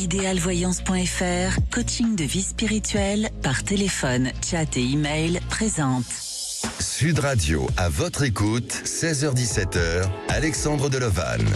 Idealvoyance.fr, coaching de vie spirituelle par téléphone, chat et email présente. Sud Radio, à votre écoute, 16h-17h, Alexandre Delovanne.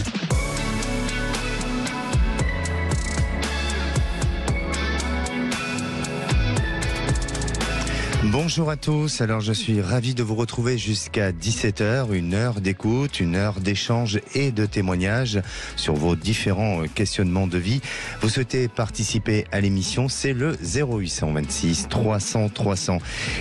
Bonjour à tous, alors je suis ravi de vous retrouver jusqu'à 17h, une heure d'écoute, une heure d'échange et de témoignages sur vos différents questionnements de vie. Vous souhaitez participer à l'émission, c'est le 0826 300 300.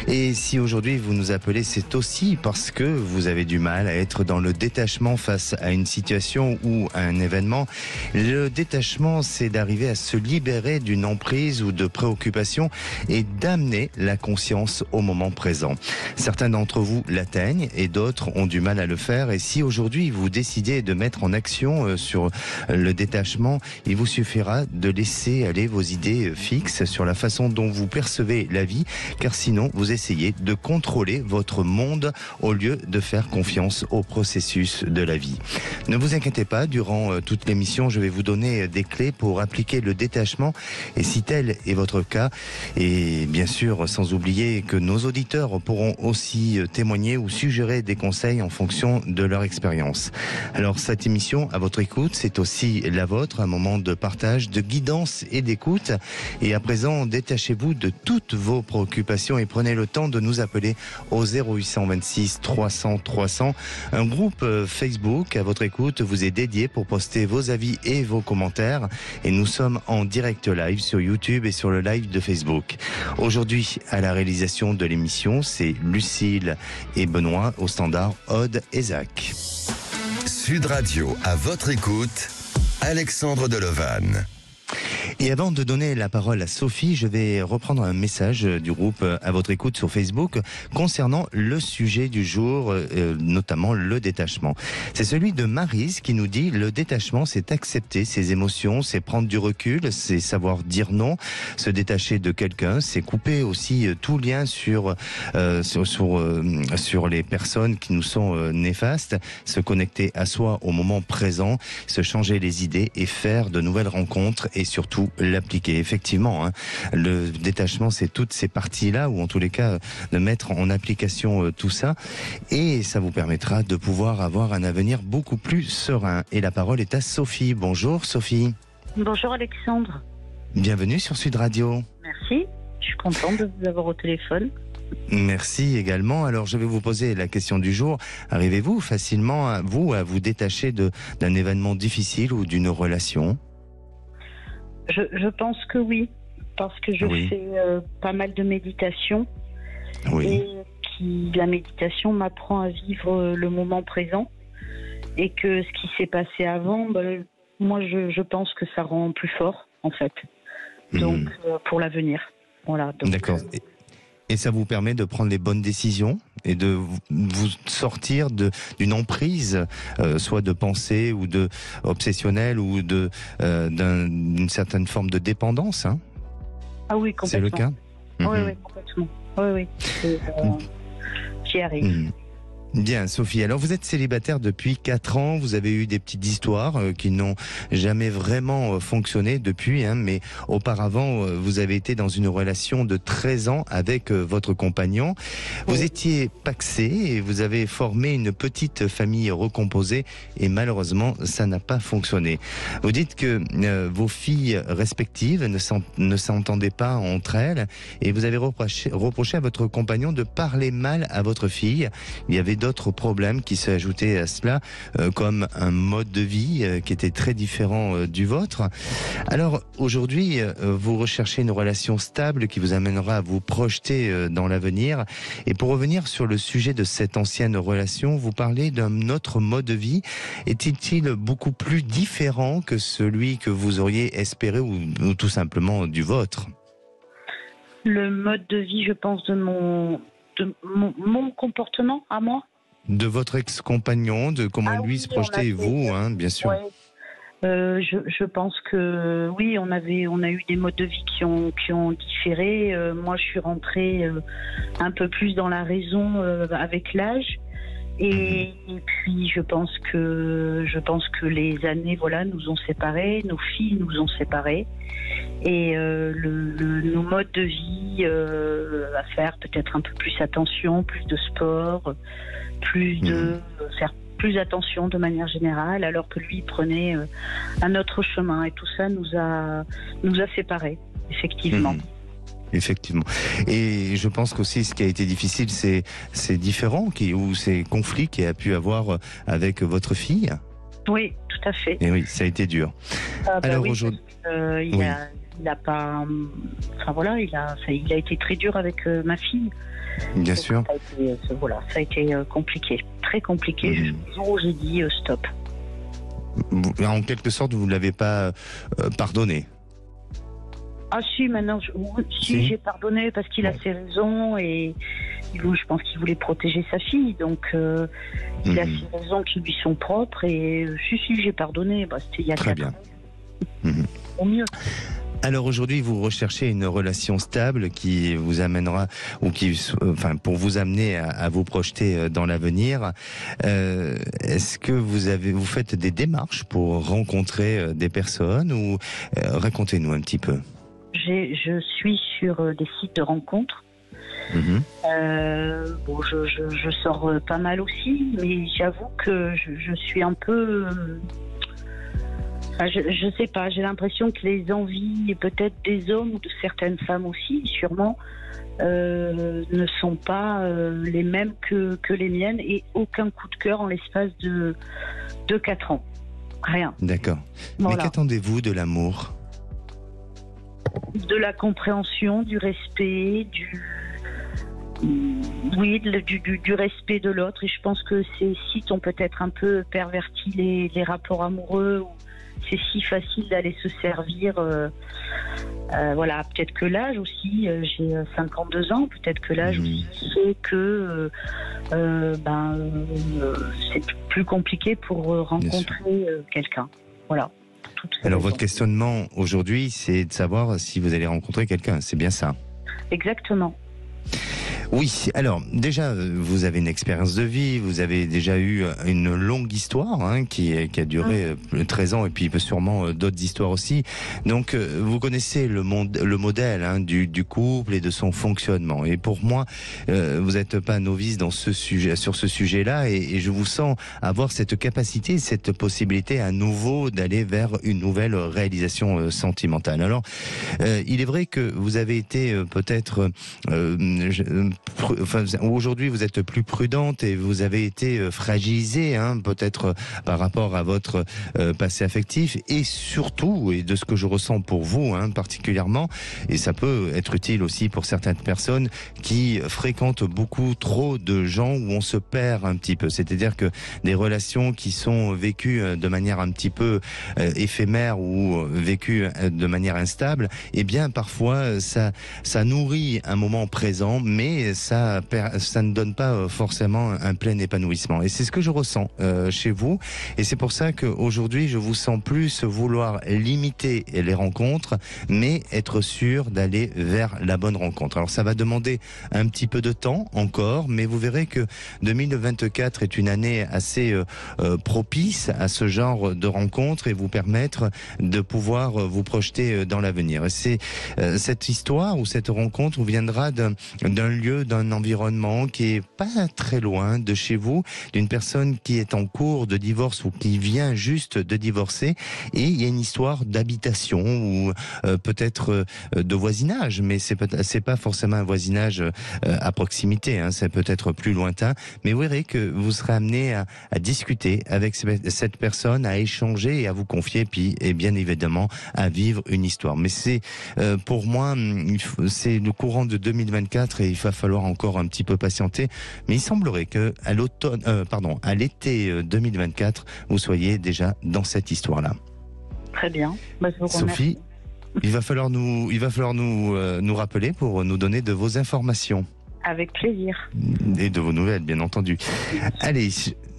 Et si aujourd'hui vous nous appelez, c'est aussi parce que vous avez du mal à être dans le détachement face à une situation ou à un événement. Le détachement, c'est d'arriver à se libérer d'une emprise ou de préoccupation et d'amener la conscience au moment présent. Certains d'entre vous l'atteignent et d'autres ont du mal à le faire. Et si aujourd'hui vous décidez de mettre en action sur le détachement, il vous suffira de laisser aller vos idées fixes sur la façon dont vous percevez la vie, car sinon vous essayez de contrôler votre monde au lieu de faire confiance au processus de la vie. Ne vous inquiétez pas, durant toute l'émission, je vais vous donner des clés pour appliquer le détachement. Et si tel est votre cas, et bien sûr sans oublier que nos auditeurs pourront aussi témoigner ou suggérer des conseils en fonction de leur expérience. Alors cette émission, à votre écoute, c'est aussi la vôtre, un moment de partage, de guidance et d'écoute. Et à présent, détachez-vous de toutes vos préoccupations et prenez le temps de nous appeler au 0826 300 300. Un groupe Facebook à votre écoute vous est dédié pour poster vos avis et vos commentaires. Et nous sommes en direct live sur YouTube et sur le live de Facebook. Aujourd'hui, à la réalisation de l'émission, c'est Lucille et Benoît au standard, Aude et Zach. Sud Radio, à votre écoute, Alexandre Delovanne. Et avant de donner la parole à Sophie, je vais reprendre un message du groupe à votre écoute sur Facebook concernant le sujet du jour, notamment le détachement. C'est celui de Maryse qui nous dit: le détachement, c'est accepter ses émotions, c'est prendre du recul, c'est savoir dire non, se détacher de quelqu'un, c'est couper aussi tout lien sur les personnes qui nous sont néfastes, se connecter à soi au moment présent, se changer les idées et faire de nouvelles rencontres et surtout l'appliquer. Effectivement, le détachement, c'est toutes ces parties-là, ou en tous les cas, de mettre en application tout ça, et ça vous permettra de pouvoir avoir un avenir beaucoup plus serein. Et la parole est à Sophie. Bonjour Sophie. Bonjour Alexandre. Bienvenue sur Sud Radio. Merci, je suis contente de vous avoir au téléphone. Merci également. Alors je vais vous poser la question du jour. Arrivez-vous facilement à vous détacher d'un événement difficile ou d'une relation ? Je pense que oui, parce que je fais pas mal de méditation. Oui. Et la méditation m'apprend à vivre le moment présent. Et que ce qui s'est passé avant, moi je pense que ça rend plus fort, en fait. Donc, pour l'avenir. Voilà. D'accord. Et ça vous permet de prendre les bonnes décisions et de vous sortir d'une emprise, soit de pensée ou de obsessionnelle ou d'une certaine forme de dépendance. Ah oui, complètement. C'est le cas. Oui, complètement. Oui. J'y arrive. Bien, Sophie. Alors, vous êtes célibataire depuis 4 ans. Vous avez eu des petites histoires qui n'ont jamais vraiment fonctionné depuis, mais auparavant, vous avez été dans une relation de 13 ans avec votre compagnon. Vous étiez pacsé et vous avez formé une petite famille recomposée et malheureusement, ça n'a pas fonctionné. Vous dites que vos filles respectives ne s'entendaient pas entre elles et vous avez reproché à votre compagnon de parler mal à votre fille. Il y avait d'autres problèmes qui s'ajoutaient à cela, comme un mode de vie qui était très différent du vôtre. Alors aujourd'hui, vous recherchez une relation stable qui vous amènera à vous projeter dans l'avenir. Et pour revenir sur le sujet de cette ancienne relation, vous parlez d'un autre mode de vie. Était-il beaucoup plus différent que celui que vous auriez espéré ou tout simplement du vôtre ? Le mode de vie, je pense, de mon comportement à moi. De votre ex-compagnon, de comment lui se projetait et vous, bien sûr. Ouais. Je pense que oui, on a eu des modes de vie qui ont différé. Moi, je suis rentrée un peu plus dans la raison avec l'âge. Et puis je pense que les années nous ont séparés, nos filles nous ont séparés, et nos modes de vie à faire peut-être un peu plus attention, plus de sport, faire plus attention de manière générale, alors que lui prenait un autre chemin, et tout ça nous a séparés, effectivement. Effectivement. Et je pense qu'aussi ce qui a été difficile, c'est ces différends ou ces conflits qu'il a pu avoir avec votre fille. Oui, tout à fait. Et oui, ça a été dur. Alors aujourd'hui, il a été très dur avec ma fille. Bien sûr. Ça a été compliqué, très compliqué, jusqu'au jour où j'ai dit stop. En quelque sorte, vous ne l'avez pas pardonné. Ah si, maintenant, j'ai pardonné parce qu'il a ses raisons, et je pense qu'il voulait protéger sa fille, donc il a ses raisons qui lui sont propres, et si, j'ai pardonné, c'était il y a 4 ans. Au mieux. Alors aujourd'hui, vous recherchez une relation stable qui vous amènera, pour vous amener à vous projeter dans l'avenir. Est-ce que vous faites des démarches pour rencontrer des personnes, ou racontez-nous un petit peu. Je suis sur des sites de rencontres. Je sors pas mal aussi, mais j'avoue que je suis un peu... je sais pas, j'ai l'impression que les envies, et peut-être des hommes ou de certaines femmes aussi, sûrement, ne sont pas les mêmes que les miennes, et aucun coup de cœur en l'espace de 4 ans. Rien. D'accord. Voilà. Mais qu'attendez-vous de l'amour ? De la compréhension, du respect, du respect de l'autre. Et je pense que ces sites ont peut-être un peu perverti les rapports amoureux, où c'est si facile d'aller se servir. Peut-être que l'âge aussi, j'ai 52 ans, peut-être que l'âge aussi fait que c'est plus compliqué pour rencontrer quelqu'un. Voilà. Alors votre questionnement aujourd'hui, c'est de savoir si vous allez rencontrer quelqu'un, c'est bien ça ? Exactement. Oui, alors déjà, vous avez une expérience de vie, vous avez déjà eu une longue histoire qui a duré 13 ans, et puis sûrement d'autres histoires aussi. Donc vous connaissez le modèle du couple et de son fonctionnement. Et pour moi, vous n'êtes pas novice sur ce sujet-là, et je vous sens avoir cette capacité, cette possibilité à nouveau d'aller vers une nouvelle réalisation sentimentale. Alors, il est vrai que vous avez été peut-être... aujourd'hui vous êtes plus prudente, et vous avez été fragilisée peut-être par rapport à votre passé affectif, et surtout, et de ce que je ressens pour vous particulièrement, et ça peut être utile aussi pour certaines personnes qui fréquentent beaucoup trop de gens où on se perd un petit peu, c'est-à-dire que des relations qui sont vécues de manière un petit peu éphémère, ou vécues de manière instable, et bien parfois ça nourrit un moment présent, mais ça ne donne pas forcément un plein épanouissement. Et c'est ce que je ressens chez vous. Et c'est pour ça qu'aujourd'hui, je vous sens plus vouloir limiter les rencontres, mais être sûr d'aller vers la bonne rencontre. Alors ça va demander un petit peu de temps encore, mais vous verrez que 2024 est une année assez propice à ce genre de rencontres, et vous permettre de pouvoir vous projeter dans l'avenir. Et c'est cette histoire ou cette rencontre viendra d'un lieu, d'un environnement qui est pas très loin de chez vous, d'une personne qui est en cours de divorce ou qui vient juste de divorcer, et il y a une histoire d'habitation ou peut-être de voisinage, mais c'est pas forcément un voisinage à proximité, c'est peut-être plus lointain, mais vous verrez que vous serez amené à discuter avec cette personne, à échanger et à vous confier, et bien évidemment à vivre une histoire. Mais c'est pour moi, c'est le courant de 2024, et il va falloir encore un petit peu patienter, mais il semblerait que à l'été 2024, vous soyez déjà dans cette histoire-là. Très bien. Je vous remercie. Sophie, il va falloir nous rappeler pour nous donner de vos informations. Avec plaisir. Et de vos nouvelles, bien entendu. Allez,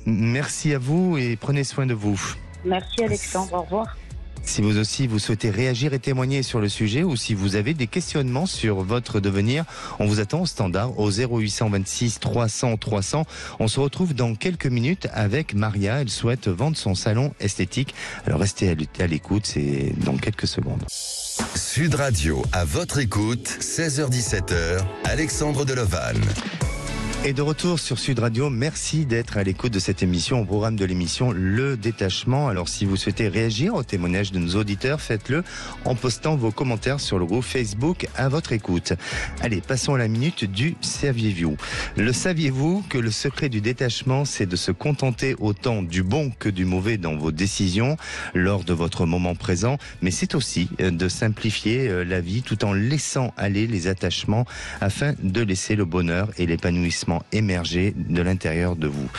merci à vous, et prenez soin de vous. Merci Alexandre, au revoir. Si vous aussi vous souhaitez réagir et témoigner sur le sujet ou si vous avez des questionnements sur votre devenir, on vous attend au standard au 0826 300 300. On se retrouve dans quelques minutes avec Maria. Elle souhaite vendre son salon esthétique. Alors restez à l'écoute, c'est dans quelques secondes. Sud Radio, à votre écoute, 16h-17h, Alexandre Delevanne. Et de retour sur Sud Radio, merci d'être à l'écoute de cette émission, au programme de l'émission Le Détachement. Alors si vous souhaitez réagir au témoignage de nos auditeurs, faites-le en postant vos commentaires sur le groupe Facebook à votre écoute. Allez, passons à la minute du saviez-vous. Le saviez-vous que le secret du détachement, c'est de se contenter autant du bon que du mauvais dans vos décisions lors de votre moment présent, mais c'est aussi de simplifier la vie tout en laissant aller les attachements afin de laisser le bonheur et l'épanouissement émerger de l'intérieur de vous.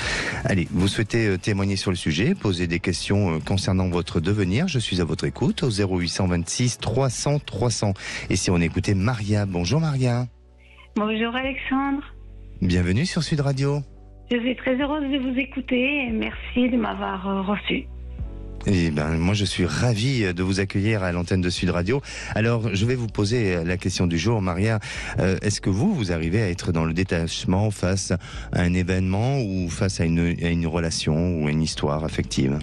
Allez, vous souhaitez témoigner sur le sujet, poser des questions concernant votre devenir, je suis à votre écoute au 0826 300 300. Et si on écoutait Maria, bonjour Maria. Bonjour Alexandre. Bienvenue sur Sud Radio. Je suis très heureuse de vous écouter et merci de m'avoir reçu. Eh ben, moi, je suis ravi de vous accueillir à l'antenne de Sud Radio. Alors, je vais vous poser la question du jour, Maria. Est-ce que vous arrivez à être dans le détachement face à un événement ou face à une relation ou à une histoire affective?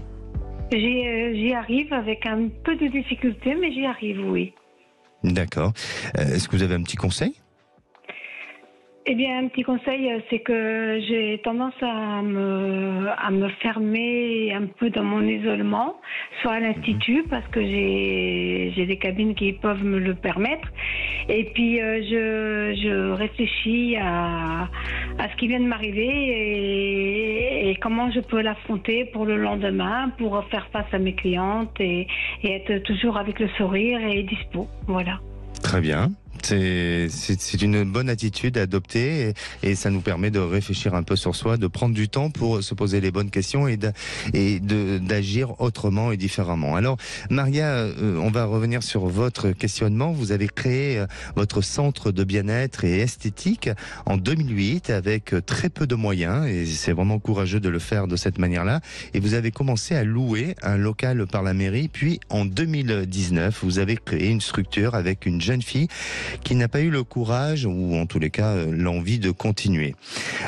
J'y arrive avec un peu de difficulté, mais j'y arrive, oui. D'accord. Est-ce que vous avez un petit conseil? Eh bien, un petit conseil, c'est que j'ai tendance à me fermer un peu dans mon isolement, soit à l'Institut, parce que j'ai des cabines qui peuvent me le permettre. Et puis, je réfléchis à ce qui vient de m'arriver et comment je peux l'affronter pour le lendemain, pour faire face à mes clientes et être toujours avec le sourire et dispo. Voilà. Très bien. C'est une bonne attitude à adopter et ça nous permet de réfléchir un peu sur soi, de prendre du temps pour se poser les bonnes questions et d'agir autrement et différemment. Alors, Maria, on va revenir sur votre questionnement. Vous avez créé votre centre de bien-être et esthétique en 2008 avec très peu de moyens et c'est vraiment courageux de le faire de cette manière-là. Et vous avez commencé à louer un local par la mairie. Puis, en 2019, vous avez créé une structure avec une jeune fille qui n'a pas eu le courage ou en tous les cas l'envie de continuer.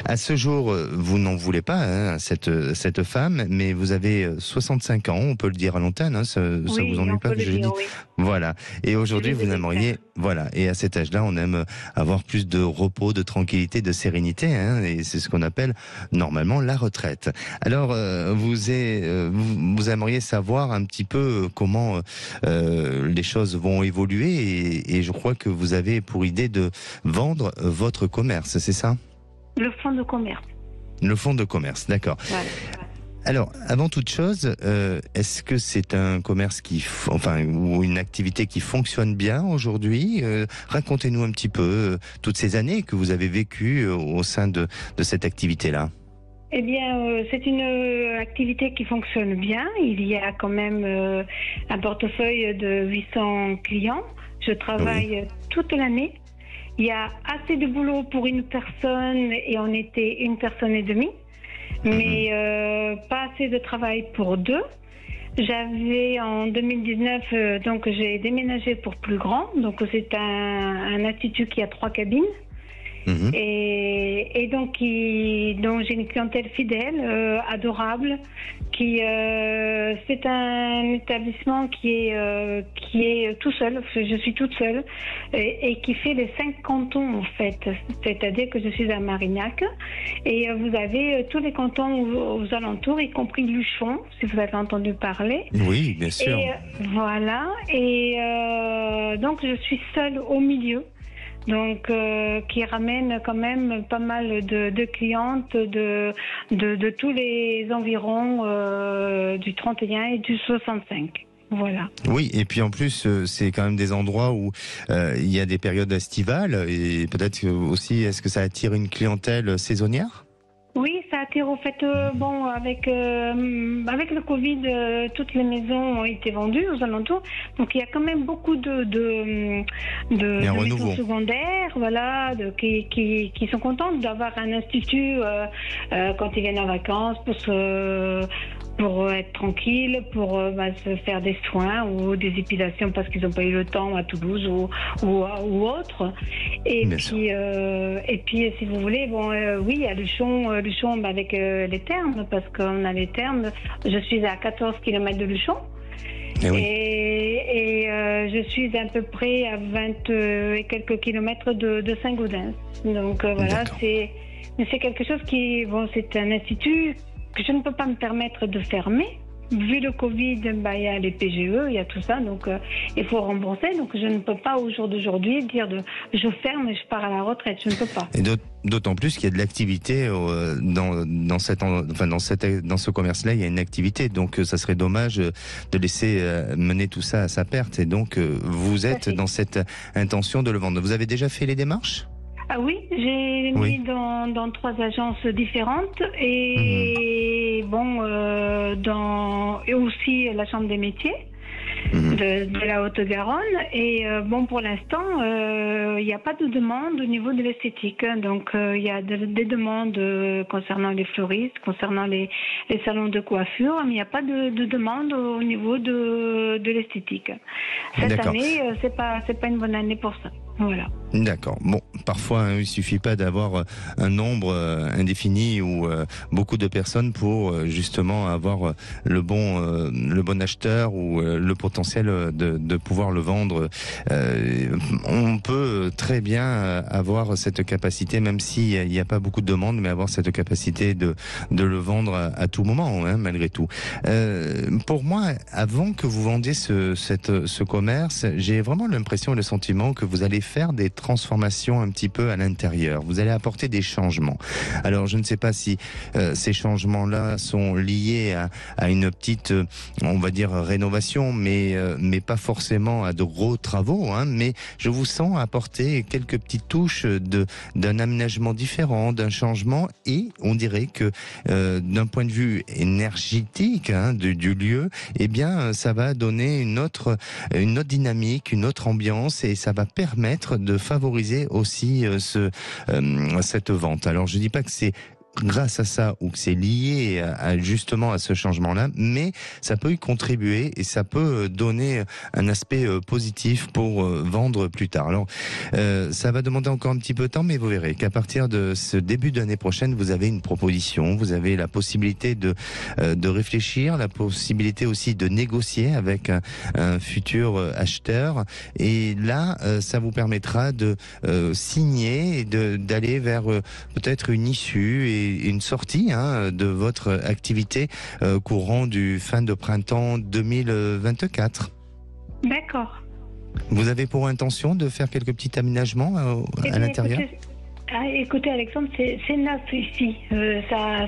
À ce jour, vous n'en voulez pas, cette femme, mais vous avez 65 ans, on peut le dire à l'antenne, ça vous ennuie pas que je le dis. Oui. Voilà. Et aujourd'hui, vous aimeriez, voilà. Et à cet âge-là, on aime avoir plus de repos, de tranquillité, de sérénité, et c'est ce qu'on appelle normalement la retraite. Alors, vous aimeriez savoir un petit peu comment les choses vont évoluer et je crois que vous avez pour idée de vendre votre commerce, c'est ça? Le fonds de commerce. Le fonds de commerce, d'accord. Voilà. Alors, avant toute chose, est-ce que c'est un commerce ou une activité qui fonctionne bien aujourd'hui? Racontez-nous un petit peu toutes ces années que vous avez vécues au sein de cette activité-là. Eh bien, c'est une activité qui fonctionne bien. Il y a quand même un portefeuille de 800 clients. Je travaille toute l'année. Il y a assez de boulot pour une personne et on était une personne et demie, mais pas assez de travail pour deux. J'avais en 2019, donc j'ai déménagé pour plus grand. Donc c'est un institut qui a 3 cabines. Et donc j'ai une clientèle fidèle, adorable, c'est un établissement qui est tout seul, je suis toute seule, et qui fait les 5 cantons en fait, c'est-à-dire que je suis à Marignac, et vous avez tous les cantons aux alentours, y compris Luchon, si vous avez entendu parler. Oui, bien sûr. Et, voilà, et donc je suis seule au milieu. Donc, qui ramène quand même pas mal de clientes de tous les environs du 31 et du 65. Voilà. Oui, et puis en plus, c'est quand même des endroits où il y a des périodes estivales et peut-être aussi, est-ce que ça attire une clientèle saisonnière ? Oui, ça attire au fait, avec le Covid, toutes les maisons ont été vendues aux alentours, donc il y a quand même beaucoup de maisons secondaires, voilà, qui sont contentes d'avoir un institut quand ils viennent en vacances pour pour être tranquille, pour se faire des soins ou des épilations parce qu'ils n'ont pas eu le temps à Toulouse ou autre. Et puis, si vous voulez, oui, il y a Luchon avec les Thermes, parce qu'on a les Thermes. Je suis à 14 km de Luchon. Et je suis à peu près à 20 et quelques kilomètres de Saint-Gaudens. Donc voilà, c'est quelque chose c'est un institut que je ne peux pas me permettre de fermer. Vu le Covid, il y a les PGE, il y a tout ça, donc il faut rembourser. Donc je ne peux pas au jour d'aujourd'hui dire je ferme et je pars à la retraite. Je ne peux pas. Et d'autant plus qu'il y a de l'activité dans ce commerce-là, il y a une activité. Donc ça serait dommage de laisser mener tout ça à sa perte. Et donc vous êtes dans cette intention de le vendre. Vous avez déjà fait les démarches ? Ah oui, j'ai mis dans 3 agences différentes et et aussi la Chambre des métiers de la Haute-Garonne. Et pour l'instant, il n'y a pas de demande au niveau de l'esthétique. Donc il y a des demandes concernant les fleuristes, concernant les salons de coiffure, mais il n'y a pas de demande au niveau de l'esthétique. Cette année, c'est pas une bonne année pour ça. Voilà. D'accord. Bon, parfois, il suffit pas d'avoir un nombre indéfini ou beaucoup de personnes pour justement avoir le bon acheteur ou le potentiel de pouvoir le vendre. On peut très bien avoir cette capacité, même s'il n'y a pas beaucoup de demandes, mais avoir cette capacité de le vendre à tout moment, malgré tout. Pour moi, avant que vous vendiez ce commerce, j'ai vraiment l'impression et le sentiment que vous allez faire des transformations un petit peu à l'intérieur. Vous allez apporter des changements. Alors, je ne sais pas si ces changements-là sont liés à une petite, on va dire, rénovation, mais pas forcément à de gros travaux, mais je vous sens apporter quelques petites touches d'un aménagement différent, d'un changement, et on dirait que d'un point de vue énergétique du lieu, ça va donner une autre dynamique, une autre ambiance, et ça va permettre de favoriser aussi cette vente. Alors je dis pas que c'est grâce à ça ou que c'est lié justement à ce changement-là, mais ça peut y contribuer et ça peut donner un aspect positif pour vendre plus tard. Alors ça va demander encore un petit peu de temps, mais vous verrez qu'à partir de ce début d'année prochaine, vous avez une proposition, vous avez la possibilité de réfléchir, la possibilité aussi de négocier avec un futur acheteur, et là ça vous permettra de signer et d'aller vers peut-être une issue et une sortie de votre activité courant du fin de printemps 2024. D'accord. Vous avez pour intention de faire quelques petits aménagements à l'intérieur ? Écoutez Alexandre, c'est neuf ici. Ça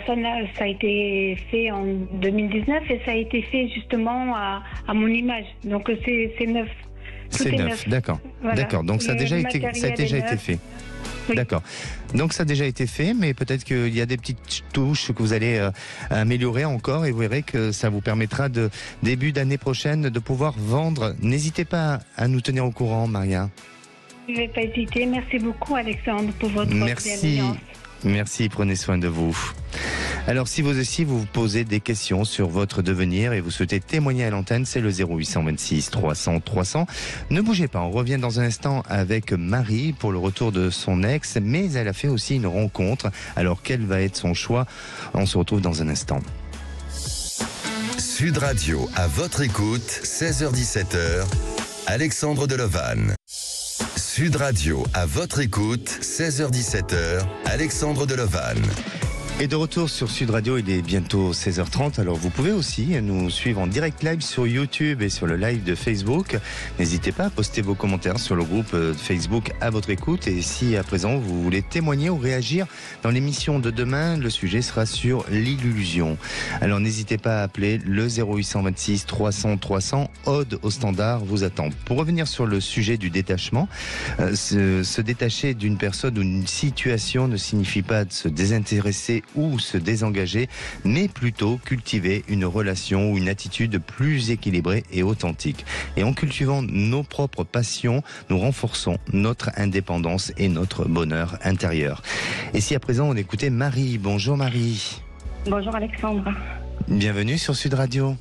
a été fait en 2019 et ça a été fait justement à mon image. Donc c'est neuf. C'est neuf, d'accord. Voilà. D'accord. Donc ça a déjà été fait. Oui. D'accord. Donc ça a déjà été fait, mais peut-être qu'il y a des petites touches que vous allez améliorer encore, et vous verrez que ça vous permettra début d'année prochaine de pouvoir vendre. N'hésitez pas à nous tenir au courant, Maria. Je ne vais pas hésiter. Merci beaucoup Alexandre pour votre bienveillance. Merci, prenez soin de vous. Alors si vous aussi vous posez des questions sur votre devenir et vous souhaitez témoigner à l'antenne, c'est le 0826 300 300. Ne bougez pas, on revient dans un instant avec Marie pour le retour de son ex, mais elle a fait aussi une rencontre. Alors quel va être son choix ? On se retrouve dans un instant. Sud Radio, à votre écoute, 16h-17h, Alexandre Delovan. Sud Radio, à votre écoute, 16h-17h, Alexandre Delovan. Et de retour sur Sud Radio, il est bientôt 16h30, alors vous pouvez aussi nous suivre en direct live sur YouTube et sur le live de Facebook. N'hésitez pas à poster vos commentaires sur le groupe Facebook à votre écoute, et si à présent vous voulez témoigner ou réagir dans l'émission de demain, le sujet sera sur l'illusion. Alors n'hésitez pas à appeler le 0826 300 300, Aude au standard vous attend. Pour revenir sur le sujet du détachement, se détacher d'une personne ou d'une situation ne signifie pas de se désintéresser ou se désengager, mais plutôt cultiver une relation ou une attitude plus équilibrée et authentique. Et en cultivant nos propres passions, nous renforçons notre indépendance et notre bonheur intérieur. Et si à présent on écoutait Marie. Bonjour Marie. Bonjour Alexandre. Bienvenue sur Sud Radio.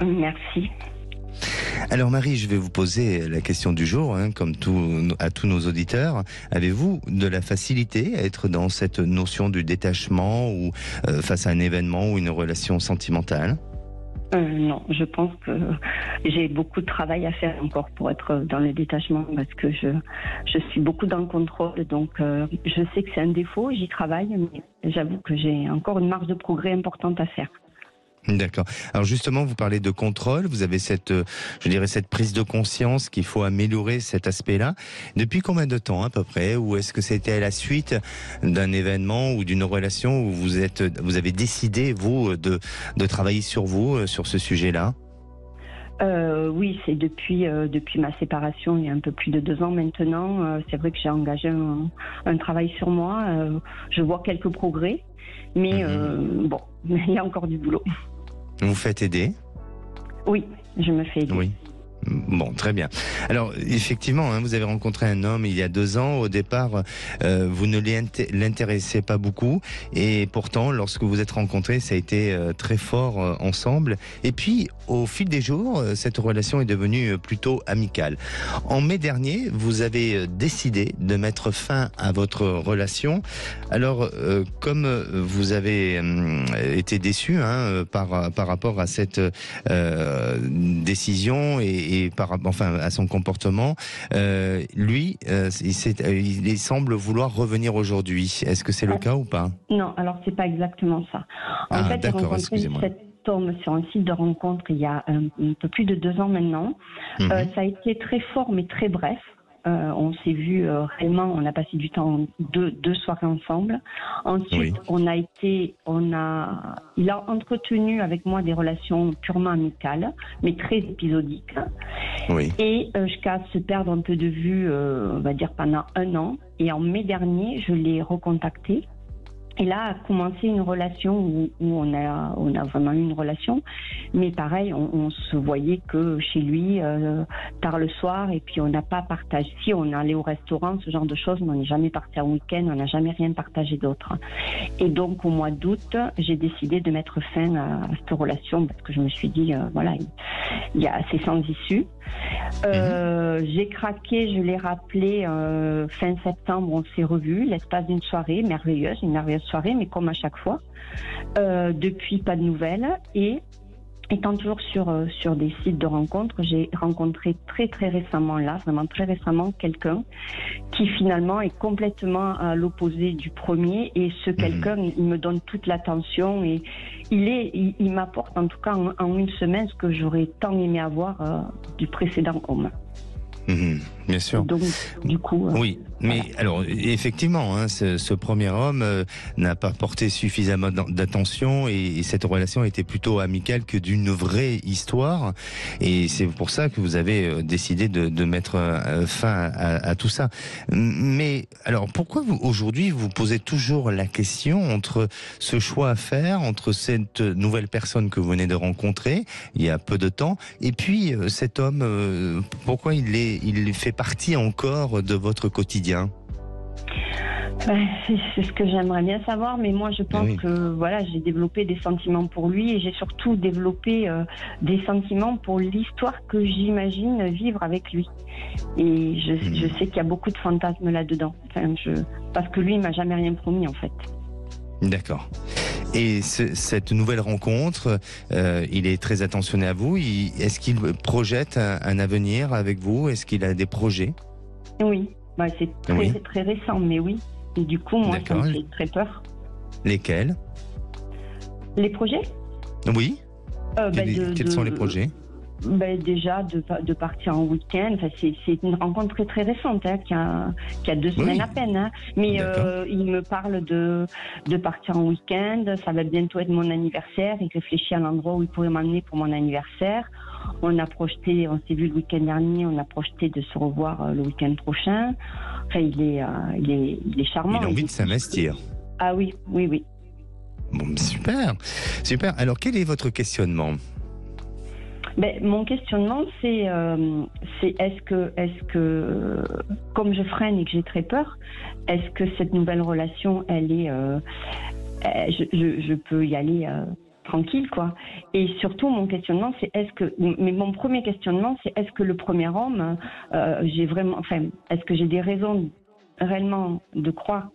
Merci. Alors Marie, je vais vous poser la question du jour, comme à tous nos auditeurs. Avez-vous de la facilité à être dans cette notion du détachement ou face à un événement ou une relation sentimentale ? Non, je pense que j'ai beaucoup de travail à faire encore pour être dans le détachement parce que je suis beaucoup dans le contrôle. Donc, je sais que c'est un défaut, j'y travaille, mais j'avoue que j'ai encore une marge de progrès importante à faire. D'accord. Alors justement, vous parlez de contrôle, vous avez cette prise de conscience qu'il faut améliorer cet aspect-là. Depuis combien de temps à peu près ? Ou est-ce que c'était à la suite d'un événement ou d'une relation où vous avez décidé, vous, de travailler sur vous, sur ce sujet-là ? Oui, c'est depuis ma séparation, il y a un peu plus de 2 ans maintenant. C'est vrai que j'ai engagé un travail sur moi. Je vois quelques progrès, mais bon, il y a encore du boulot. Vous faites aider ? Oui, je me fais aider. Oui. Bon, très bien. Alors, effectivement, vous avez rencontré un homme il y a 2 ans. Au départ, vous ne l'intéressez pas beaucoup. Et pourtant, lorsque vous êtes rencontrés, ça a été très fort ensemble. Et puis, au fil des jours, cette relation est devenue plutôt amicale. En mai dernier, vous avez décidé de mettre fin à votre relation. Alors, comme vous avez été déçu par rapport à cette décision et à son comportement, lui, il semble vouloir revenir aujourd'hui. Est-ce que c'est le cas ou pas ? Non, alors c'est pas exactement ça. En fait, j'ai rencontré cet homme sur un site de rencontre il y a un peu plus de 2 ans maintenant. Ça a été très fort mais très bref. On s'est vu réellement, on a passé du temps, deux soirées ensemble. Ensuite, oui. Il a entretenu avec moi des relations purement amicales, mais très épisodiques. Oui. Et jusqu'à se perdre un peu de vue, on va dire pendant 1 an. Et en mai dernier, je l'ai recontacté. Et là a commencé une relation où on a vraiment eu une relation, mais pareil, on se voyait que chez lui tard le soir, et puis on n'a pas partagé. Si on allait au restaurant, ce genre de choses, mais on n'est jamais parti en week-end, on n'a jamais rien partagé d'autre. Et donc au mois d'août, j'ai décidé de mettre fin à cette relation parce que je me suis dit c'est sans issue. J'ai craqué, je l'ai rappelé fin septembre, on s'est revus, l'espace d'une soirée merveilleuse, une merveilleuse soirée, mais comme à chaque fois. Depuis, pas de nouvelles. Et étant toujours sur des sites de rencontres, j'ai rencontré très très récemment, vraiment très récemment, quelqu'un qui finalement est complètement à l'opposé du premier. Et ce quelqu'un, il me donne toute l'attention et il m'apporte en tout cas en 1 semaine ce que j'aurais tant aimé avoir du précédent homme. Bien sûr. Donc, du coup... oui, mais voilà. Alors, effectivement, ce premier homme n'a pas porté suffisamment d'attention et cette relation était plutôt amicale que d'une vraie histoire. Et c'est pour ça que vous avez décidé de mettre fin à tout ça. Mais, alors, pourquoi aujourd'hui vous posez toujours la question entre ce choix à faire, entre cette nouvelle personne que vous venez de rencontrer, il y a peu de temps, et puis cet homme, pourquoi il fait partie encore de votre quotidien ? C'est ce que j'aimerais bien savoir, mais moi je pense que j'ai développé des sentiments pour lui et j'ai surtout développé des sentiments pour l'histoire que j'imagine vivre avec lui. Et je sais qu'il y a beaucoup de fantasmes là-dedans, parce que lui il m'a jamais rien promis en fait. D'accord. Et cette nouvelle rencontre, il est très attentionné à vous. Est-ce qu'il projette un avenir avec vous ? Est-ce qu'il a des projets ? Oui, c'est très récent, mais oui. Et du coup, moi, ça me fait très peur. Lesquels ? Les projets ? Oui. Quels sont les projets ? Déjà de partir en week-end, c'est une rencontre très très récente qui a 2 semaines à peine, mais il me parle de partir en week-end. Ça va bientôt être mon anniversaire. Il réfléchit à l'endroit où il pourrait m'emmener pour mon anniversaire. On s'est vu le week-end dernier, on a projeté de se revoir le week-end prochain. Enfin, il est charmant. Il a envie de s'investir. Ah oui. Bon, super. Alors quel est votre questionnement ? Mon questionnement, c'est est-ce que comme je freine et que j'ai très peur, est-ce que cette nouvelle relation, elle est, je peux y aller tranquille, quoi. Et surtout, mon questionnement, c'est mon premier questionnement, c'est est-ce que le premier homme, est-ce que j'ai des raisons réellement de croire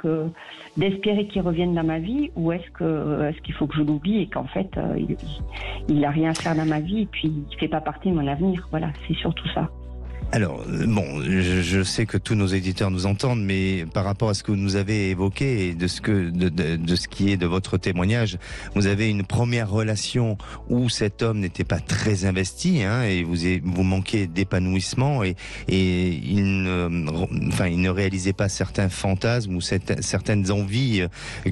d'espérer qu'il revienne dans ma vie, ou est-ce qu'il faut que je l'oublie et qu'en fait, il n'a rien à faire dans ma vie et puis il fait pas partie de mon avenir. Voilà, c'est surtout ça. Alors, bon, je sais que tous nos éditeurs nous entendent, mais par rapport à ce que vous nous avez évoqué et de ce qui est de votre témoignage, vous avez une première relation où cet homme n'était pas très investi, hein, et vous manquez d'épanouissement et il ne réalisait pas certains fantasmes ou certaines envies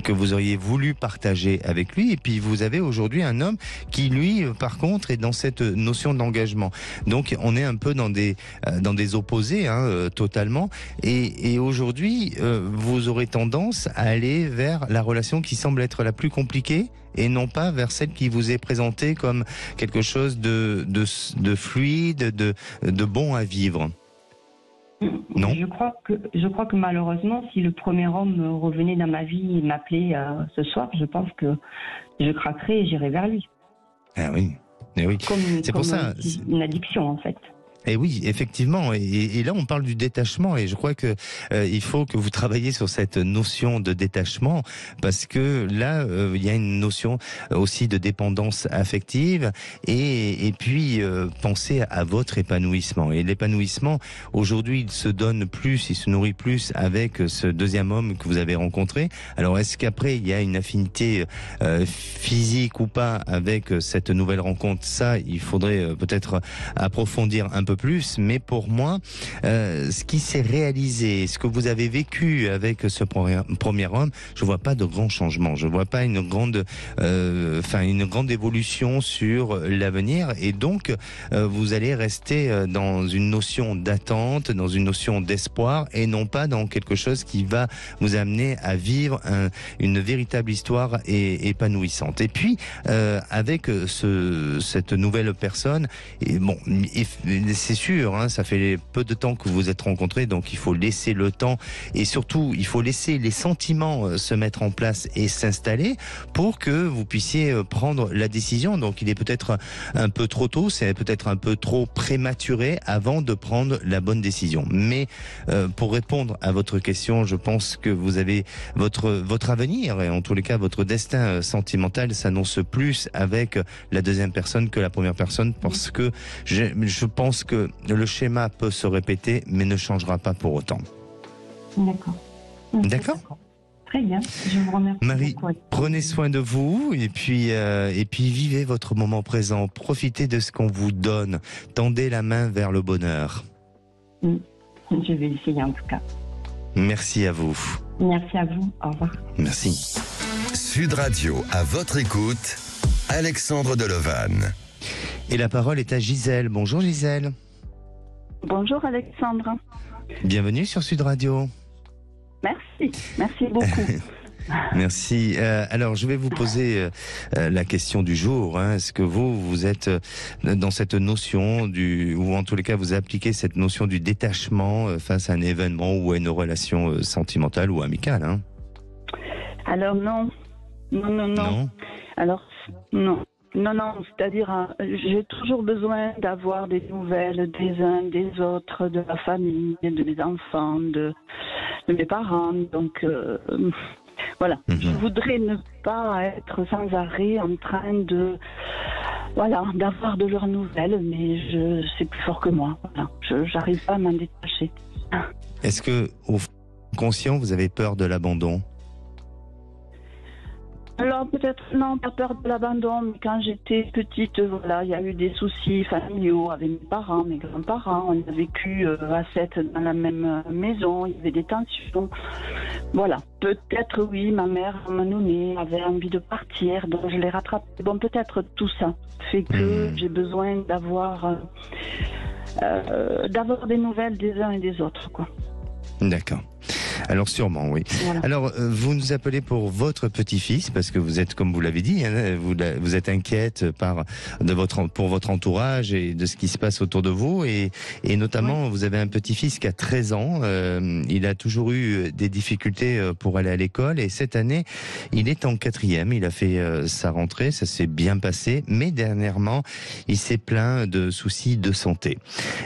que vous auriez voulu partager avec lui. Et puis vous avez aujourd'hui un homme qui, lui, par contre, est dans cette notion d'engagement. Donc, on est un peu dans des opposés, hein, totalement. Et aujourd'hui, vous aurez tendance à aller vers la relation qui semble être la plus compliquée et non pas vers celle qui vous est présentée comme quelque chose de fluide, de bon à vivre. Non ? Je crois que malheureusement, si le premier homme revenait dans ma vie et m'appelait ce soir, je pense que je craquerais et j'irais vers lui. Ah oui. Eh oui. C'est pour ça. Une addiction, en fait. Et oui, effectivement. Et là, on parle du détachement. Et je crois que il faut que vous travailliez sur cette notion de détachement, parce que là, il y a une notion aussi de dépendance affective. Et puis, pensez à votre épanouissement. Et l'épanouissement, aujourd'hui, il se donne plus, il se nourrit plus avec ce deuxième homme que vous avez rencontré. Alors, est-ce qu'après, il y a une affinité physique ou pas avec cette nouvelle rencontre? Ça, il faudrait peut-être approfondir un peu plus, mais pour moi, ce qui s'est réalisé, ce que vous avez vécu avec ce premier homme, je vois pas de grands changements, je vois pas une grande évolution sur l'avenir, et donc vous allez rester dans une notion d'attente, dans une notion d'espoir, et non pas dans quelque chose qui va vous amener à vivre une véritable histoire épanouissante. Et puis avec cette nouvelle personne, et bon, c'est sûr, hein, ça fait peu de temps que vous êtes rencontrés, donc il faut laisser le temps, et surtout il faut laisser les sentiments se mettre en place et s'installer pour que vous puissiez prendre la décision. Donc il est peut-être un peu trop tôt, c'est peut-être un peu trop prématuré avant de prendre la bonne décision. Mais pour répondre à votre question, je pense que vous avez votre avenir, et en tous les cas votre destin sentimental s'annonce plus avec la deuxième personne que la première personne, parce que je pense que le schéma peut se répéter, mais ne changera pas pour autant. D'accord. D'accord ? Très bien, je vous remercie. Marie, prenez soin de vous et puis vivez votre moment présent. Profitez de ce qu'on vous donne. Tendez la main vers le bonheur. Je vais essayer en tout cas. Merci à vous. Merci à vous. Au revoir. Merci. Sud Radio, à votre écoute, Alexandre Delevanne. Et la parole est à Gisèle. Bonjour Gisèle. Bonjour Alexandre. Bienvenue sur Sud Radio. Merci beaucoup. Merci. Alors, je vais vous poser la question du jour. Hein. Est-ce que vous êtes dans cette notion ou en tous les cas, vous appliquez cette notion du détachement face à un événement ou à une relation sentimentale ou amicale, hein? Alors non. Alors non. Non, c'est-à-dire j'ai toujours besoin d'avoir des nouvelles des uns, des autres, de la famille, de mes enfants, de mes parents. Donc voilà, je voudrais ne pas être sans arrêt en train d'avoir de leurs nouvelles, mais c'est plus fort que moi. Voilà, j'arrive pas à m'en détacher. Est-ce que, au fond conscient, vous avez peur de l'abandon ? Alors peut-être, non, pas peur de l'abandon, mais quand j'étais petite, voilà, il y a eu des soucis familiaux avec mes parents, mes grands-parents. On a vécu à 7 dans la même maison, il y avait des tensions. Voilà, peut-être oui, ma mère, à un moment donné, avait envie de partir, donc je l'ai rattrapée. Bon, peut-être tout ça fait que j'ai besoin d'avoir des nouvelles des uns et des autres, quoi. D'accord. Alors sûrement, oui. Voilà. Alors, vous nous appelez pour votre petit-fils, parce que vous êtes, comme vous l'avez dit, hein, vous êtes inquiète pour votre entourage et de ce qui se passe autour de vous. Et notamment, vous avez un petit-fils qui a 13 ans. Il a toujours eu des difficultés pour aller à l'école. Et cette année, il est en 4e. Il a fait sa rentrée, ça s'est bien passé. Mais dernièrement, il s'est plaint de soucis de santé.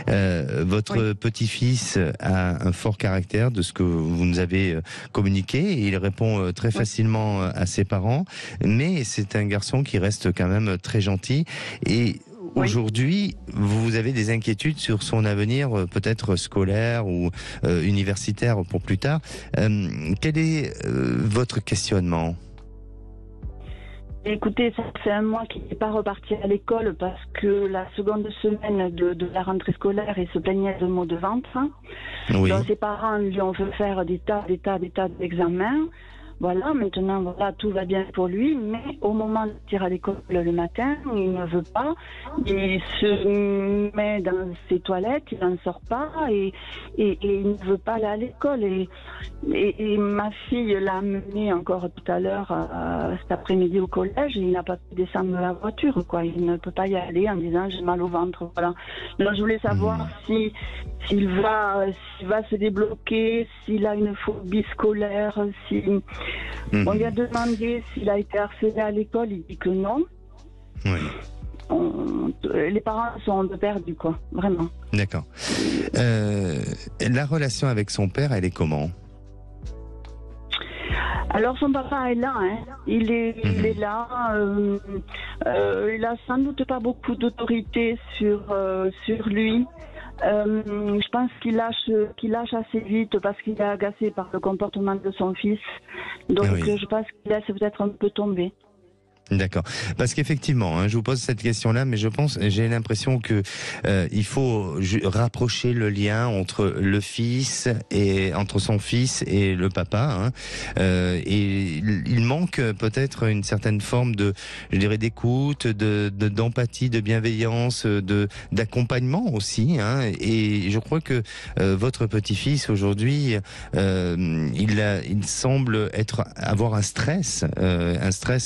Votre petit-fils a un fort caractère, de ce que vous nous avez communiqué, et il répond très facilement à ses parents, mais c'est un garçon qui reste quand même très gentil. Et aujourd'hui, vous avez des inquiétudes sur son avenir, peut-être scolaire ou universitaire pour plus tard. Quel est votre questionnement ? Écoutez, ça fait un mois qu'il n'est pas reparti à l'école parce que la seconde semaine de la rentrée scolaire, il se plaignait de maux de ventre. Oui. Donc ses parents lui ont fait faire des tas d'examens. Voilà, maintenant, voilà, tout va bien pour lui, mais au moment de partir à l'école le matin, il ne veut pas. Il se met dans ses toilettes, il n'en sort pas et il ne veut pas aller à l'école. Et ma fille l'a amené encore tout à l'heure, cet après-midi au collège, et il n'a pas pu descendre de la voiture, quoi. Il ne peut pas y aller en disant j'ai mal au ventre, voilà. Donc je voulais savoir s'il va se débloquer, s'il a une phobie scolaire, on lui a demandé s'il a été harcelé à l'école, il dit que non. Oui. Les parents sont un peu perdus, quoi, vraiment. D'accord. La relation avec son père, elle est comment ? Alors son papa est là, hein. Il est là. Il a sans doute pas beaucoup d'autorité sur lui. Je pense qu'il lâche assez vite parce qu'il est agacé par le comportement de son fils. Donc je pense qu'il laisse peut-être un peu tomber. D'accord. Parce qu'effectivement, hein, je vous pose cette question-là, mais j'ai l'impression que il faut rapprocher le lien entre entre son fils et le papa. Hein. Et il manque peut-être une certaine forme d'écoute, d'empathie, de bienveillance, d'accompagnement aussi. Hein. Et je crois que votre petit-fils aujourd'hui, il semble avoir un stress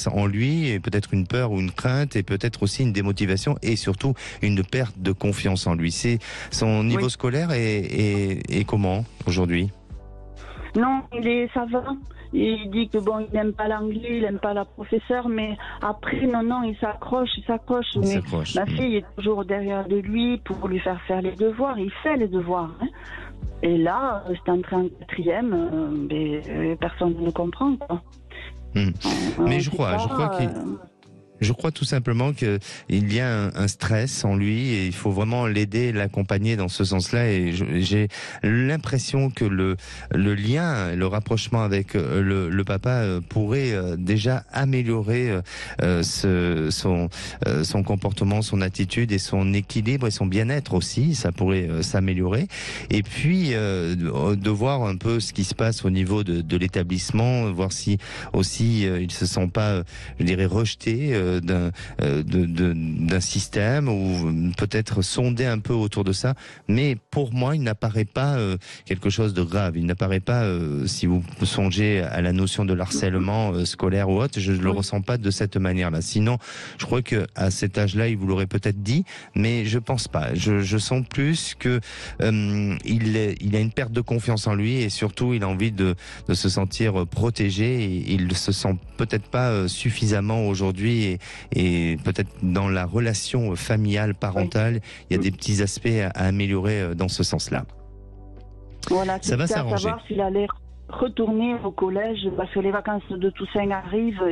en lui. Et peut-être une peur ou une crainte et peut-être aussi une démotivation et surtout une perte de confiance en lui. Son niveau scolaire est comment aujourd'hui ? Non, ça va. Il dit que il n'aime pas l'anglais, il n'aime pas la professeure, mais après, non, il s'accroche. Mais ma fille est toujours derrière de lui pour lui faire les devoirs. Il fait les devoirs. Hein. Et là, c'est entré en 4e, mais personne ne comprend, quoi. Mais je crois tout simplement qu'il y a un stress en lui et il faut vraiment l'aider, l'accompagner dans ce sens-là. Et j'ai l'impression que le lien, le rapprochement avec le papa pourrait déjà améliorer son comportement, son attitude et son équilibre et son bien-être aussi. Ça pourrait s'améliorer. Et puis de voir un peu ce qui se passe au niveau de l'établissement, voir si aussi il se sent pas, je dirais, rejeté d'un système, ou peut-être sonder un peu autour de ça. Mais pour moi, il n'apparaît pas quelque chose de grave. Il n'apparaît pas, si vous songez à la notion de harcèlement scolaire ou autre, je ne le ressens pas de cette manière-là. Sinon, je crois qu'à cet âge-là, il vous l'aurait peut-être dit, mais je pense pas. Je sens plus que il a une perte de confiance en lui et surtout, il a envie de se sentir protégé et il se sent peut-être pas suffisamment aujourd'hui et peut-être dans la relation familiale, parentale, il y a des petits aspects à améliorer dans ce sens-là. Voilà, ça va s'arranger. Savoir s'il allait retourner au collège parce que les vacances de Toussaint arrivent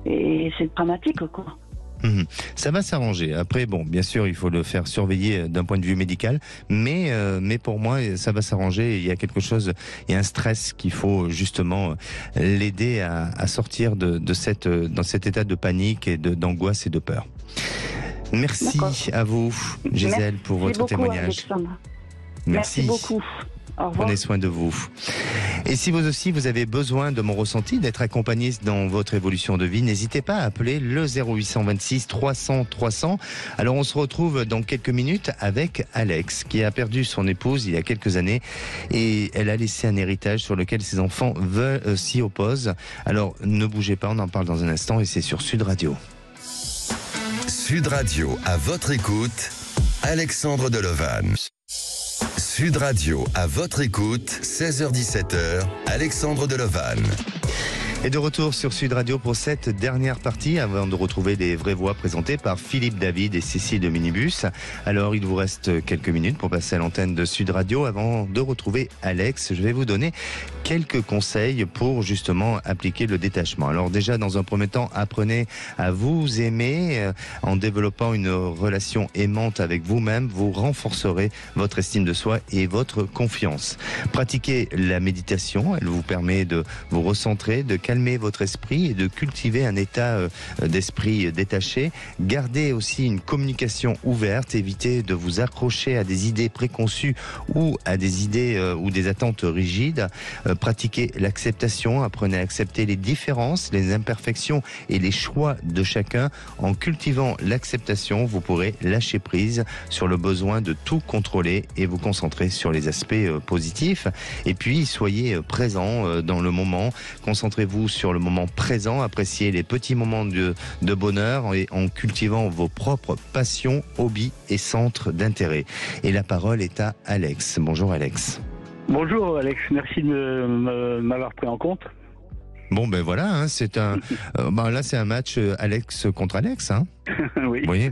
et c'est dramatique, quoi. Ça va s'arranger. Après, bon, bien sûr, il faut le faire surveiller d'un point de vue médical, mais pour moi, ça va s'arranger. Il y a quelque chose, il y a un stress qu'il faut justement l'aider à sortir dans cet état de panique et d'angoisse et de peur. Merci à vous, Gisèle, pour votre témoignage. Merci beaucoup. Au revoir. Prenez soin de vous. Et si vous aussi, vous avez besoin de mon ressenti, d'être accompagné dans votre évolution de vie, n'hésitez pas à appeler le 0826 300 300. Alors, on se retrouve dans quelques minutes avec Alex, qui a perdu son épouse il y a quelques années et elle a laissé un héritage sur lequel ses enfants s'y opposent. Alors, ne bougez pas, on en parle dans un instant et c'est sur Sud Radio. Sud Radio, à votre écoute, Alexandre Delovan. Sud Radio, à votre écoute, 16h-17h, Alexandre Delovan. Et de retour sur Sud Radio pour cette dernière partie, avant de retrouver les vraies voix présentées par Philippe David et Cécile de Minibus. Alors, il vous reste quelques minutes pour passer à l'antenne de Sud Radio. Avant de retrouver Alex, je vais vous donner quelques conseils pour justement appliquer le détachement. Alors déjà, dans un premier temps, apprenez à vous aimer. En développant une relation aimante avec vous-même, vous renforcerez votre estime de soi et votre confiance. Pratiquez la méditation, elle vous permet de vous recentrer, de calmer votre esprit et de cultiver un état d'esprit détaché. Gardez aussi une communication ouverte, évitez de vous accrocher à des idées préconçues ou à des idées ou des attentes rigides. Pratiquez l'acceptation, apprenez à accepter les différences, les imperfections et les choix de chacun. En cultivant l'acceptation, vous pourrez lâcher prise sur le besoin de tout contrôler et vous concentrer sur les aspects positifs. Et puis, soyez présent dans le moment, concentrez-vous sur le moment présent, appréciez les petits moments de bonheur et en cultivant vos propres passions, hobbies et centres d'intérêt. Et la parole est à Alex. Bonjour Alex. Bonjour Alex, merci de m'avoir pris en compte. Bon ben voilà, hein, c'est un là c'est un match Alex contre Alex, hein. Oui. Oui.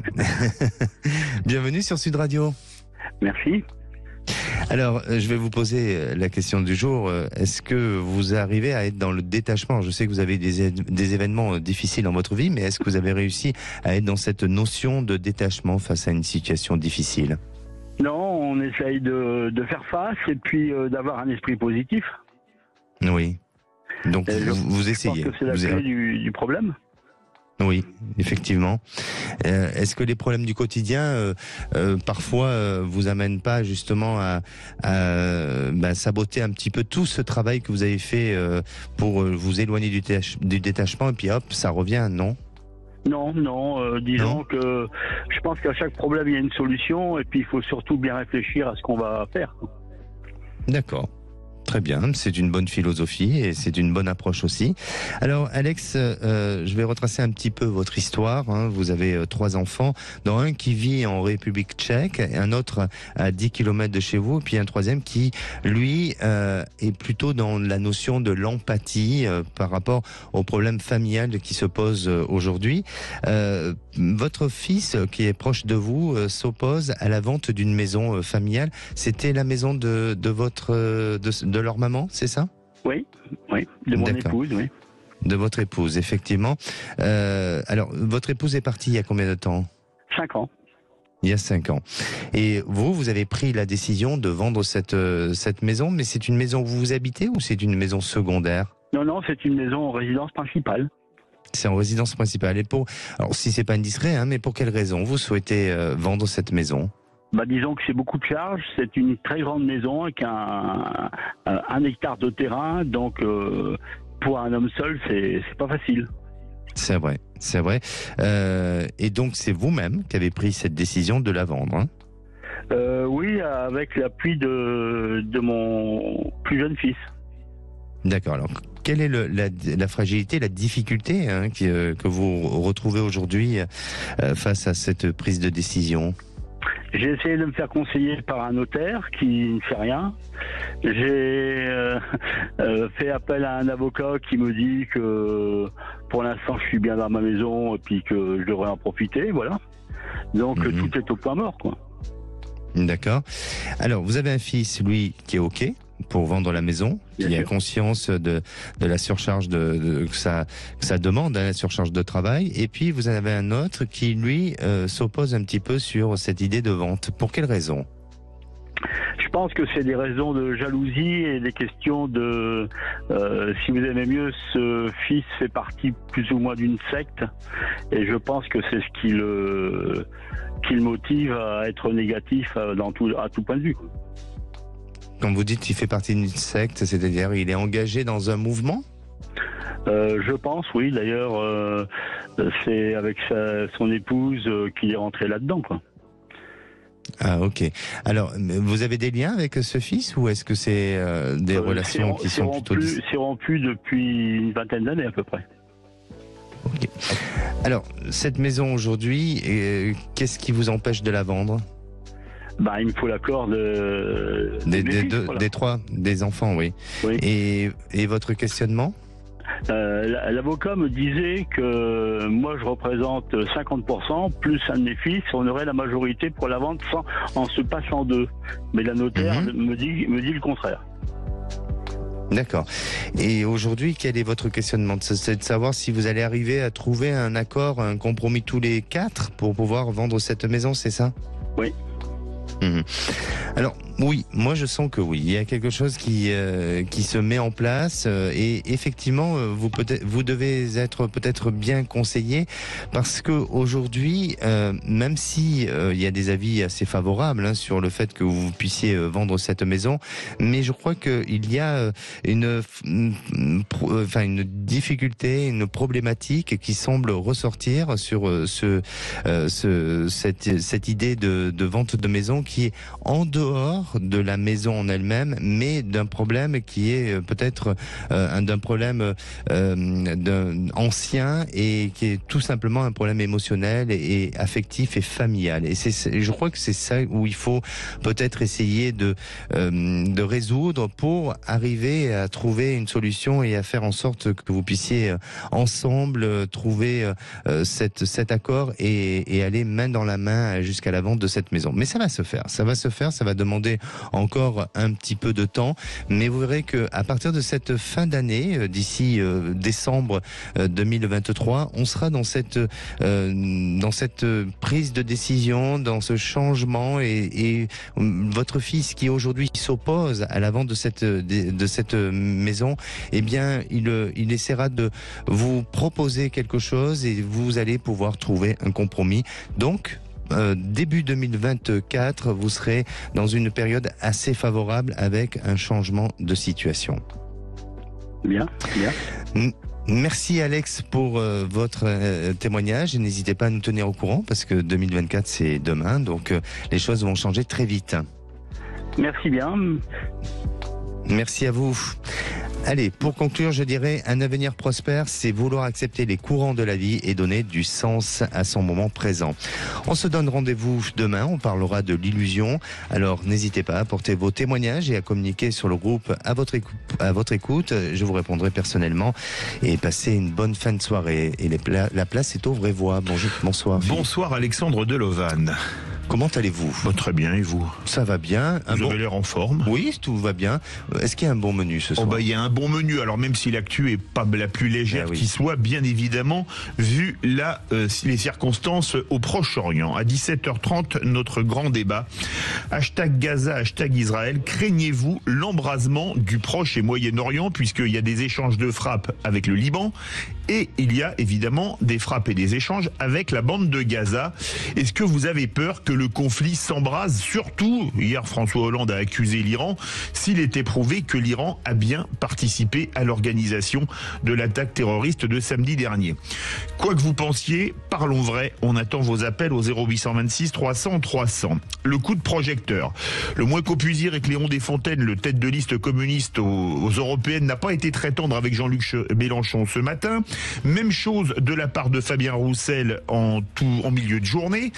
Bienvenue sur Sud Radio. Merci. Alors, je vais vous poser la question du jour. Est-ce que vous arrivez à être dans le détachement ? Je sais que vous avez des événements difficiles dans votre vie, mais est-ce que vous avez réussi à être dans cette notion de détachement face à une situation difficile ? Non, on essaye de faire face et puis d'avoir un esprit positif. Oui. Donc, vous essayez. Je pense que c'est la clé du problème. Oui, effectivement. Est-ce que les problèmes du quotidien, parfois, vous amènent pas justement à saboter un petit peu tout ce travail que vous avez fait pour vous éloigner du détachement et puis hop, ça revient, non ? Non, disons que je pense qu'à chaque problème, il y a une solution et puis il faut surtout bien réfléchir à ce qu'on va faire. D'accord. Très bien, c'est une bonne philosophie et c'est une bonne approche aussi. Alors Alex, je vais retracer un petit peu votre histoire. Hein. Vous avez 3 enfants, dont un qui vit en République tchèque, et un autre à 10 km de chez vous, et puis un troisième qui, lui, est plutôt dans la notion de l'empathie par rapport au problème familial qui se pose aujourd'hui. Votre fils, qui est proche de vous, s'oppose à la vente d'une maison familiale. C'était la maison de leur maman, c'est ça ? Oui, de mon épouse, oui. De votre épouse, effectivement. Alors, votre épouse est partie il y a combien de temps ? 5 ans. Il y a 5 ans. Et vous avez pris la décision de vendre cette maison, mais c'est une maison où vous habitez ou c'est une maison secondaire ? Non, c'est une maison en résidence principale. C'est en résidence principale. Et alors si c'est pas indiscret, hein, mais pour quelle raison vous souhaitez vendre cette maison ? Disons que c'est beaucoup de charges. C'est une très grande maison avec un hectare de terrain. Donc, pour un homme seul, c'est pas facile. C'est vrai. Et donc, c'est vous-même qui avez pris cette décision de la vendre, hein ? Oui, avec l'appui de mon plus jeune fils. D'accord. Alors, quelle est la fragilité, la difficulté que vous retrouvez aujourd'hui face à cette prise de décision ? J'ai essayé de me faire conseiller par un notaire qui ne fait rien. J'ai fait appel à un avocat qui me dit que pour l'instant je suis bien dans ma maison et puis que je devrais en profiter, voilà. Donc tout est au point mort, quoi. D'accord. Alors vous avez un fils, lui, qui est OK pour vendre la maison, qui a conscience de la surcharge que ça demande, la surcharge de travail, et puis vous en avez un autre qui, lui, s'oppose un petit peu sur cette idée de vente. Pour quelle raison ? Je pense que c'est des raisons de jalousie et des questions de, si vous aimez mieux, ce fils fait partie plus ou moins d'une secte, et je pense que c'est ce qui le motive à être négatif à tout point de vue. Quand vous dites qu'il fait partie d'une secte, c'est-à-dire il est engagé dans un mouvement ? Je pense, oui. D'ailleurs, c'est avec son épouse qu'il est rentré là-dedans, quoi. Ah, ok. Alors, vous avez des liens avec ce fils ou est-ce que c'est des relations qui sont plutôt... C'est rompu depuis une vingtaine d'années à peu près. Ok. Alors, cette maison aujourd'hui, qu'est-ce qui vous empêche de la vendre ? Il me faut l'accord des trois, des enfants, oui. Et votre questionnement ? L'avocat me disait que moi je représente 50%, plus un de mes fils, on aurait la majorité pour la vente en se passant d'eux. Mais la notaire me dit le contraire. D'accord. Et aujourd'hui, quel est votre questionnement ? C'est de savoir si vous allez arriver à trouver un accord, un compromis tous les 4 pour pouvoir vendre cette maison, c'est ça ? Oui. Alors oui, moi je sens que oui, il y a quelque chose qui se met en place et effectivement vous devez être peut-être bien conseillé parce que aujourd'hui, même si il y a des avis assez favorables sur le fait que vous puissiez vendre cette maison, mais je crois que il y a une difficulté, une problématique qui semble ressortir sur cette idée de vente de maison qui est en dehors de la maison en elle-même, mais d'un problème qui est peut-être d'un problème ancien et qui est tout simplement un problème émotionnel et affectif et familial. Et je crois que c'est ça où il faut peut-être essayer de résoudre pour arriver à trouver une solution et à faire en sorte que vous puissiez ensemble trouver cet accord et aller main dans la main jusqu'à la vente de cette maison. Mais ça va se faire, ça va demander encore un petit peu de temps, mais vous verrez que à partir de cette fin d'année, d'ici décembre 2023, on sera dans cette prise de décision, dans ce changement et votre fils qui aujourd'hui s'oppose à la vente de cette maison, eh bien il essaiera de vous proposer quelque chose et vous allez pouvoir trouver un compromis. Donc début 2024, vous serez dans une période assez favorable avec un changement de situation. Bien. Merci Alex pour votre témoignage. N'hésitez pas à nous tenir au courant parce que 2024 c'est demain, donc les choses vont changer très vite. Merci bien. Merci à vous. Allez, pour conclure, je dirais un avenir prospère, c'est vouloir accepter les courants de la vie et donner du sens à son moment présent. On se donne rendez-vous demain, on parlera de l'illusion. Alors n'hésitez pas à apporter vos témoignages et à communiquer sur le groupe à votre écoute. Je vous répondrai personnellement et passez une bonne fin de soirée. Et la place est aux vraies voix. Bonsoir. Bonsoir Alexandre Delovan. Comment allez-vous ? Très bien, et vous ? Ça va bien. Vous avez l'air en forme ? Oui, tout va bien. Est-ce qu'il y a un bon menu ce soir ? Il y a un bon menu. Alors même si l'actu est pas la plus légère qui soit, bien évidemment, vu les circonstances au Proche-Orient. À 17h30, notre grand débat. #Gaza, #Israël. Craignez-vous l'embrasement du Proche et Moyen-Orient, puisqu'il y a des échanges de frappes avec le Liban et il y a évidemment des frappes et des échanges avec la bande de Gaza. Est-ce que vous avez peur que le conflit s'embrase? Surtout, hier François Hollande a accusé l'Iran, s'il était prouvé que l'Iran a bien participé à l'organisation de l'attaque terroriste de samedi dernier. Quoi que vous pensiez, parlons vrai, on attend vos appels au 0826 300 300. Le coup de projecteur. Le moins qu'on puisse dire est que Léon Desfontaines, le tête de liste communiste aux européennes, n'a pas été très tendre avec Jean-Luc Mélenchon ce matin. Même chose de la part de Fabien Roussel en milieu de journée.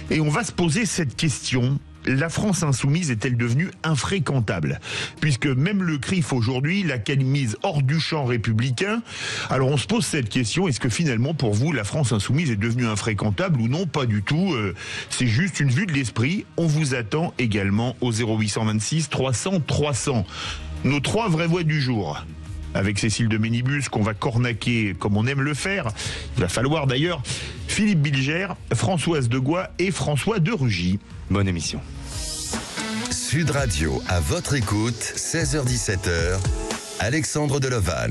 Et on va se poser cette question. La France insoumise est-elle devenue infréquentable? Puisque même le CRIF aujourd'hui l'a mise hors du champ républicain. Alors on se pose cette question, est-ce que finalement pour vous la France insoumise est devenue infréquentable ou non? Pas du tout, c'est juste une vue de l'esprit. On vous attend également au 0826 300 300. Nos 3 vraies voix du jour. Avec Cécile de Ménibus, qu'on va cornaquer comme on aime le faire. Il va falloir d'ailleurs Philippe Bilger, Françoise Degois et François de Rugy. Bonne émission. Sud Radio, à votre écoute, 16h-17h, Alexandre Delovan.